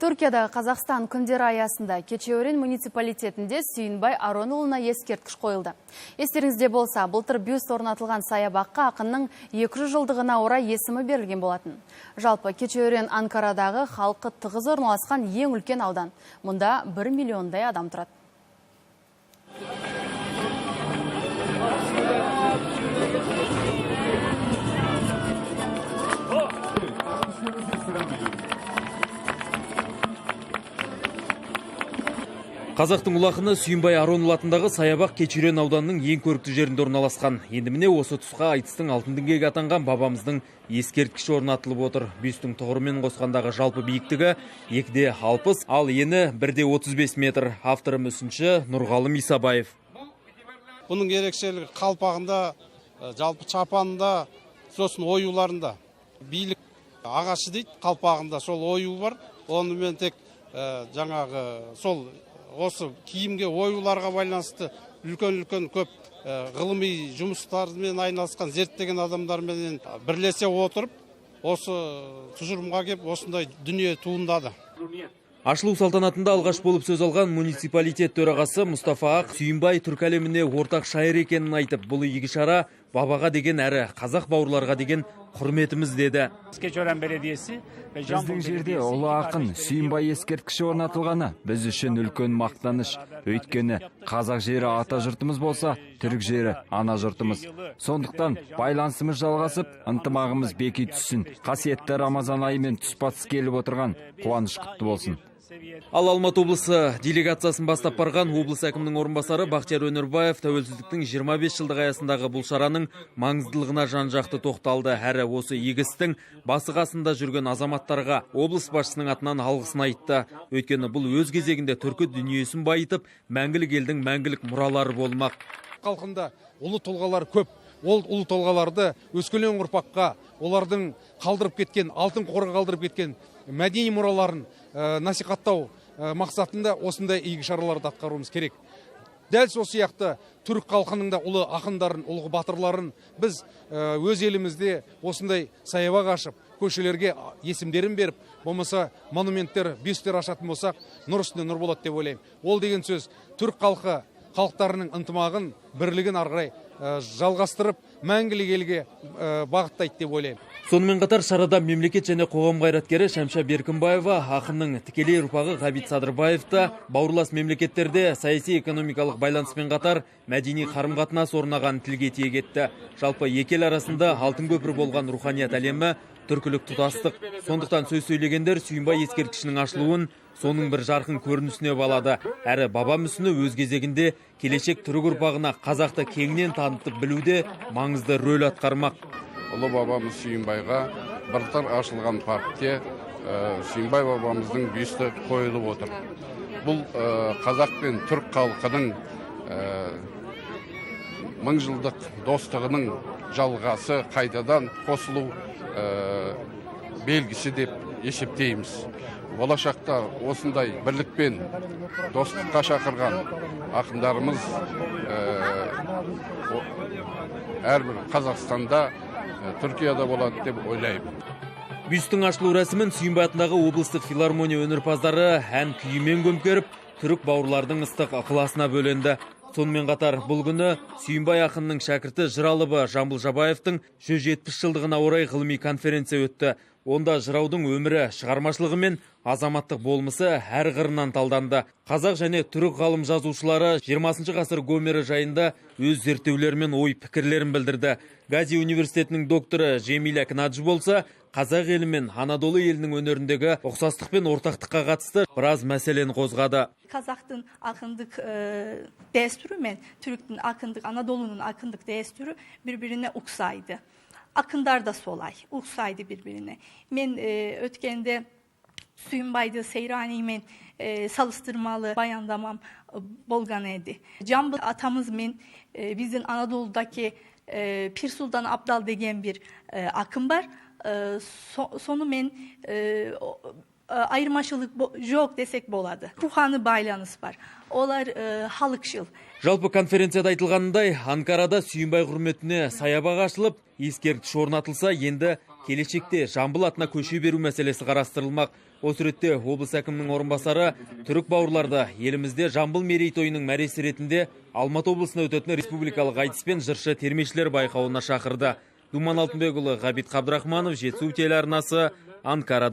Түркияда Қазақстан күндері аясында Keçiören муниципалитетінде Сүйінбай Аронұлына ескерткіш қойылды. Естеріңізде болса, былтыр бюст орнатылған саябаққа ақынның 200 жылдығына орай есімі берілген болатын. Жалпы Keçiören Анкарадағы халқы тығыз орналасқан ең үлкен аудан. Мұнда 1 миллиондай адам тұрады. Қазақтың ұлы ақыны Сүйінбай Аронұлы атындағы саябақ Keçiören ауданының ең көрікті жерінде орналасқан. Енді міне осы тұсқа айтыстың алтын діңгегі атанған бабамыздың ескерткіші орнатылып отыр. Бюстің тұғырымен қосқандағы жалпы биіктігі 2,60, ал ені 1,35 метр. Авторы мүсінші Нұрғалым Исабаев. Бұның ерекшелігі қалпағында, жалпы чапанында, сосын оюларында. Билік ағашы дейді, қалпағында сол ою бар. Онымен тек жаңағы сол осы киімге оюларға байланысты үлкен көп ғылыми жұмыстармен айналысқан зерттеген адамдармен бірлесе отырып, осы тұжырымға келіп, осындай дүние туындады. Ашылу салтанатында алғаш болып сөз алған муниципалитет төрағасы Мұстафа Ақ Сүйінбай түркі әлеміне ортақ шайыр екенін айтып, бұл игі шара бабаға деген әрі қазақ бауырларға деген құрметіміз деді. Біздің жерде ұлы ақын Сүйінбай ескерткіші орнатылғаны біз үшін үлкен мақтаныш. Өйткені қазақ жері ата жұртымыз болса, түрік жері ана жұртымыз. Сондықтан байланысымыз жалғасып, ынтымағымыз беки түссін. Қасиетті Рамазан айымен тұспа-тұс келіп отырған қуаныш құтты болсын. Ал Алматы облысы делегациясын бастап барған облыс әкімінің орынбасары Бақтияр Өнербаев тәуелсіздіктің 25 жылдық аясындағы бұл шараның маңыздылығына жан-жақты тоқталды. Әрі осы игі істің басы қасында жүрген азаматтарға облыс басшысының атынан алғысын айтты. Өйткені бұл өз кезегінде түркі дүниесін байытып, мәңгілік елдің мәңгілік мұралары болмақ. Халқында ұлы тұлғалар көп. Ол ұлы тұлғаларды өскелең ұрпаққа, олардың қалдырып кеткен, алтын қорға қалдырып кеткен мәдени мұраларын насихаттау мақсатында осындай игі шараларды атқаруымыз керек. Дәл сол сияқты түрік халқының да ұлы ақындарын, ұлы батырларын біз өз елімізде осындай саябақ ашып, көшелерге есімдерін беріп, болмаса монументтер, бюсттер ашатын болсақ, нұр үстіне нұр болады деп ойлаймын. Ол деген сөз түрік халықтарының ынтымағын, бірлігін ары қарай жалғастырып, мәңгілік елге бағыттайды деп ойлаймын. Сонымен қатар шарада мемлекет және қоғам қайраткері Шәмшә Беркімбаева, ақынның тікелей ұрпағы Ғабит Садырбаев та бауырлас мемлекеттерде саяси экономикалық байланыспен қатар мәдени қарым-қатынас орнаған тілге тиек етті. Жалпы екі ел арасында алтын көпір болған руханият әлемі, түркілік тұтастық. Сондықтан сөз сөйлегендер Сүйінбай ескерткішінің ашылуын соның бір жарқын көрінісіне балады. Әрі баба мүсіні өз кезегінде келешек түрік ұрпағына қазақты кеңінен танытып білуде маңызды рөл атқармақ. Ұлы бабамыз Сүйінбайға былтыр ашылған паркте Сүйінбай бабамыздың бюсті қойылып отыр. Бұл қазақ пен түрік халқының 1000 жылдық достығының жалғасы, қайтадан қосылу белгісі деп есептейміз. Болашақта осындай бірлікпен достыққа шақырған ақындарымыз әрбір Қазақстанда, Түркияда болады деп ойлаймын. Бюсттің ашылу рәсімін Сүйінбай атындағы облыстық филармония өнерпаздары ән күйімен көмкеріп, түрік бауырлардың ыстық ықыласына бөленді. Сонымен қатар бұл күні Сүйінбай ақынның шәкірті Жыралыбы Жамбыл Жабаевтың 170 жылдығына орай ғылыми конференция өтті. Онда жыраудың өмірі, шығармашылығы мен азаматтық болмысы әр қырынан талданды. Қазақ және түрік ғалым жазушылары 20 ғасыр Гомері жайында өз зерттеулері мен ой пікірлерін білдірді. Гази университетінің докторы Жемиля Кнаджи болса, қазақ елі мен Анадолы елінің өнеріндегі ұқсастық пен ортақтыққа қатысты біраз мәселені қозғады. Қазақтың ақындық дәстүрі мен түріктің ақындық, Anadolu'nun ақындық дәстүрі бір-біріне ұқсайды. Akınlar da solay, uğsaydı birbirine. Men ötkende Suyunbay'da Seyrani'min salыстırmalı bayandamam bolgan edi. Jambıl atamız men bizim Anadolu'daki Pir Sultan Abdal degen bir akım var. Sonu men ayırmaşılık yok desek boladı. Ruhani байланыс бар. Олар халықшыл. Жалпы конференцияда айтылғанындай, Анкарада Сүйінбай құрметіне саябақ ашылып, ескерткіш орнатылса, енді келешекте Жамбыл атына көше беру мәселесі қарастырылмақ. Осы ретте облыс әкімінің орынбасары түрік бауырларды елімізде Жамбыл мерейтойының мәресі ретінде Алматы облысына өтетін республикалық айтыс пен жыршы термешілер байқауына шақырды. Думан Алтынбекұлы, Ғабит Қабдрахманов, Жетісу телеарнасы, Анкарада.